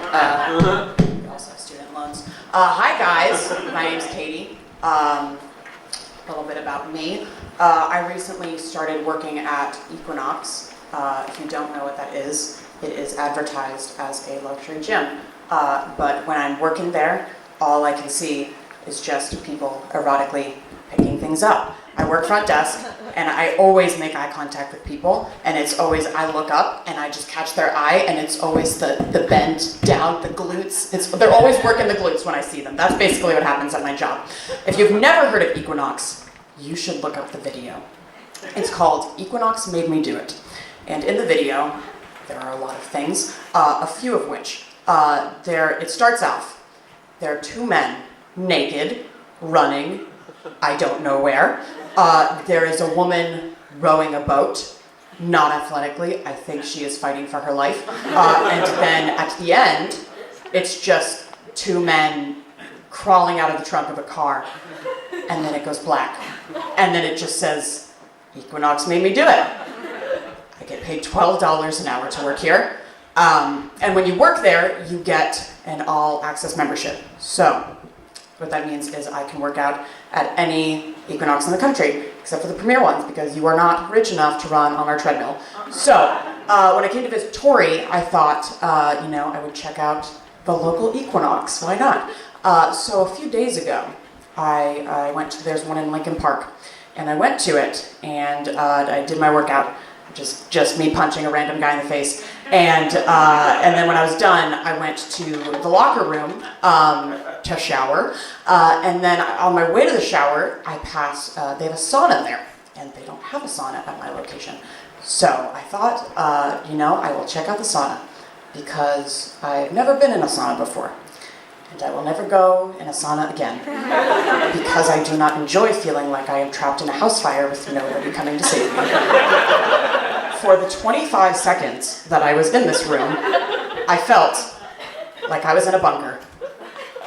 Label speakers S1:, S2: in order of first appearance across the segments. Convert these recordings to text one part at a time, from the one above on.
S1: there. We also have student loans. Hi guys, my name's Katie. A little bit about me. I recently started working at Equinox. If you don't know what that is, it is advertised as a luxury gym. But when I'm working there, all I can see is just people erotically picking things up. I work front desk, and I always make eye contact with people, and it's always, I look up, and I just catch their eye, and it's always the bend down, the glutes. They're always working the glutes when I see them. That's basically what happens at my job. If you've never heard of Equinox, you should look up the video. It's called Equinox Made Me Do It. And in the video, there are a lot of things, a few of which, it starts off, there are two men, naked, running, I don't know where. There is a woman rowing a boat, not athletically. I think she is fighting for her life. And then at the end, it's just two men crawling out of the trunk of a car. And then it goes black. And then it just says, Equinox made me do it. I get paid $12 an hour to work here. And when you work there, you get an all-access membership. So what that means is I can work out at any Equinox in the country, except for the premier ones, because you are not rich enough to run on our treadmill. So when I came to visit Tori, I thought, I would check out the local Equinox. Why not? So a few days ago, I went to, there's one in Lincoln Park, and I went to it, and I did my workout, just me punching a random guy in the face. And then when I was done, I went to the locker room to shower. And then on my way to the shower, I passed, they have a sauna there. And they don't have a sauna at my location. So I thought, I will check out the sauna. Because I've never been in a sauna before. And I will never go in a sauna again. Because I do not enjoy feeling like I am trapped in a house fire with nobody coming to save me. For the 25 seconds that I was in this room, I felt like I was in a bunker.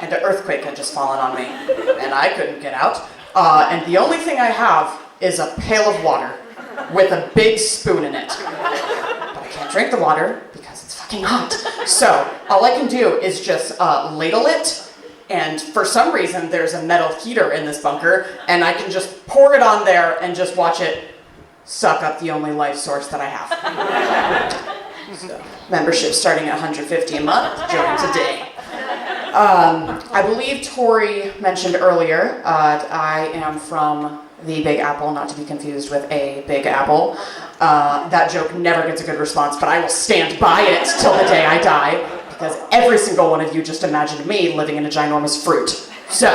S1: And an earthquake had just fallen on me. And I couldn't get out. And the only thing I have is a pail of water with a big spoon in it. But I can't drink the water because it's fucking hot. So all I can do is just ladle it. And for some reason, there's a metal heater in this bunker. And I can just pour it on there and just watch it suck up the only life source that I have. So, membership starting at $150 a month, join today. I believe Tori mentioned earlier, I am from the Big Apple, not to be confused with a Big Apple. That joke never gets a good response, but I will stand by it till the day I die, because every single one of you just imagined me living in a ginormous fruit. So,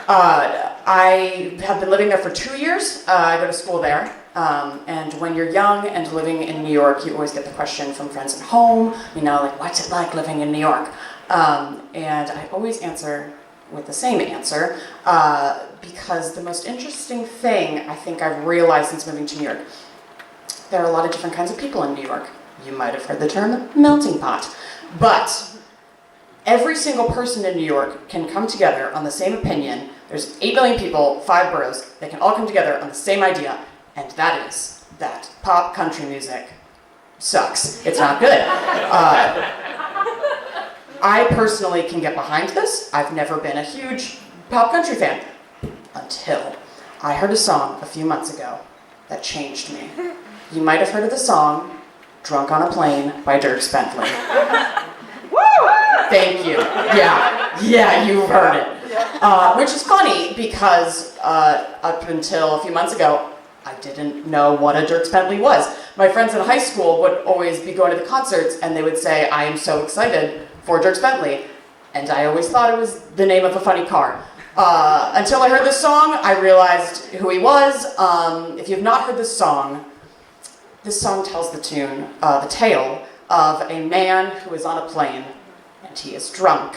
S1: I have been living there for 2 years. I go to school there. And when you're young and living in New York, you always get the question from friends at home, what's it like living in New York? And I always answer with the same answer, because the most interesting thing I think I've realized since moving to New York, there are a lot of different kinds of people in New York. You might have heard the term melting pot. But every single person in New York can come together on the same opinion. There's 8 million people, 5 boroughs. They can all come together on the same idea. And that is that pop country music sucks. It's not good. I personally can get behind this. I've never been a huge pop country fan until I heard a song a few months ago that changed me. You might have heard of the song Drunk on a Plane by Dierks Bentley. Woo! Thank you. Yeah, you've heard it. Which is funny because up until a few months ago, I didn't know what a Dierks Bentley was. My friends in high school would always be going to the concerts and they would say, I am so excited for Dierks Bentley. And I always thought it was the name of a funny car. Until I heard this song, I realized who he was. If you've not heard this song tells the tale of a man who is on a plane and he is drunk.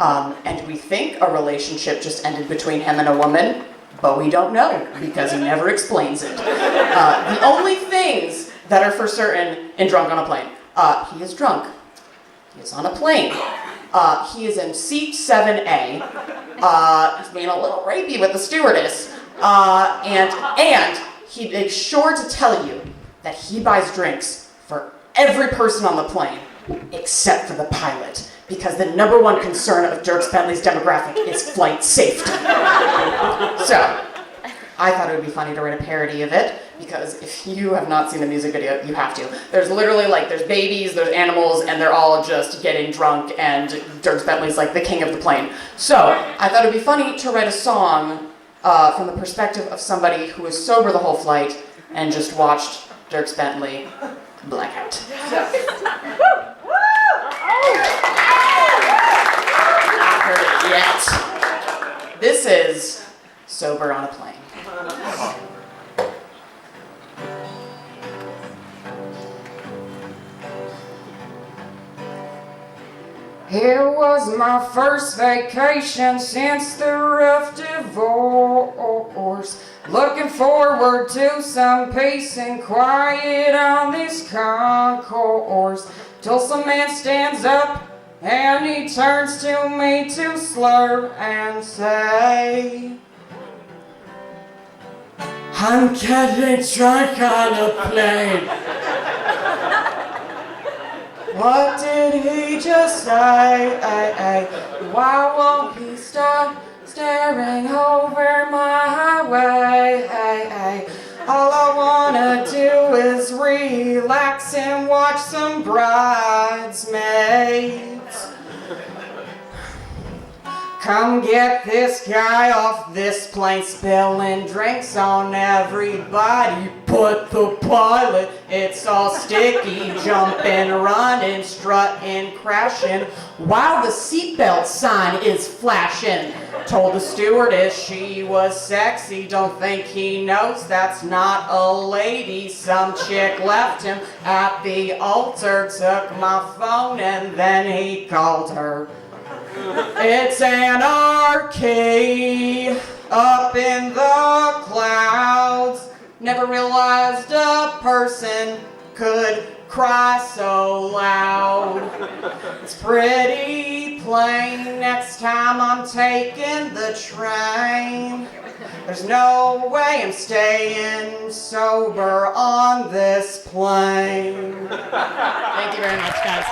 S1: And we think a relationship just ended between him and a woman. But we don't know, because he never explains it. The only things that are for certain in Drunk on a Plane, he is drunk, he is on a plane, he is in seat 7A, he's being a little rapey with the stewardess, and he is sure to tell you that he buys drinks for every person on the plane, except for the pilot, because the #1 concern of Dierks Bentley's demographic is flight safety. So, I thought it would be funny to write a parody of it, because if you have not seen the music video, you have to. There's literally there's babies, there's animals, and they're all just getting drunk, and Dierks Bentley's like the king of the plane. So, I thought it would be funny to write a song from the perspective of somebody who was sober the whole flight and just watched Dierks Bentley blackout. Not heard it yet. This is Sober on a Plane. It was my first vacation since the rough divorce. Looking forward to some peace and quiet on this concourse. Till some man stands up and he turns to me to slur and say, I'm getting drunk on a plane. What did he just say? Why won't he stop staring over my way? All I wanna do is relax and watch some Bridesmaids. Come get this guy off this plane, spilling drinks on everybody but the pilot. It's all sticky, jumping, running, strutting, crashing, while the seatbelt sign is flashing. Told the stewardess she was sexy, don't think he knows that's not a lady. Some chick left him at the altar, took my phone and then he called her. It's anarchy up in the clouds. Never realized a person could cry so loud. It's pretty plain next time I'm taking the train. There's no way I'm staying sober on this plane. Thank you very much, guys.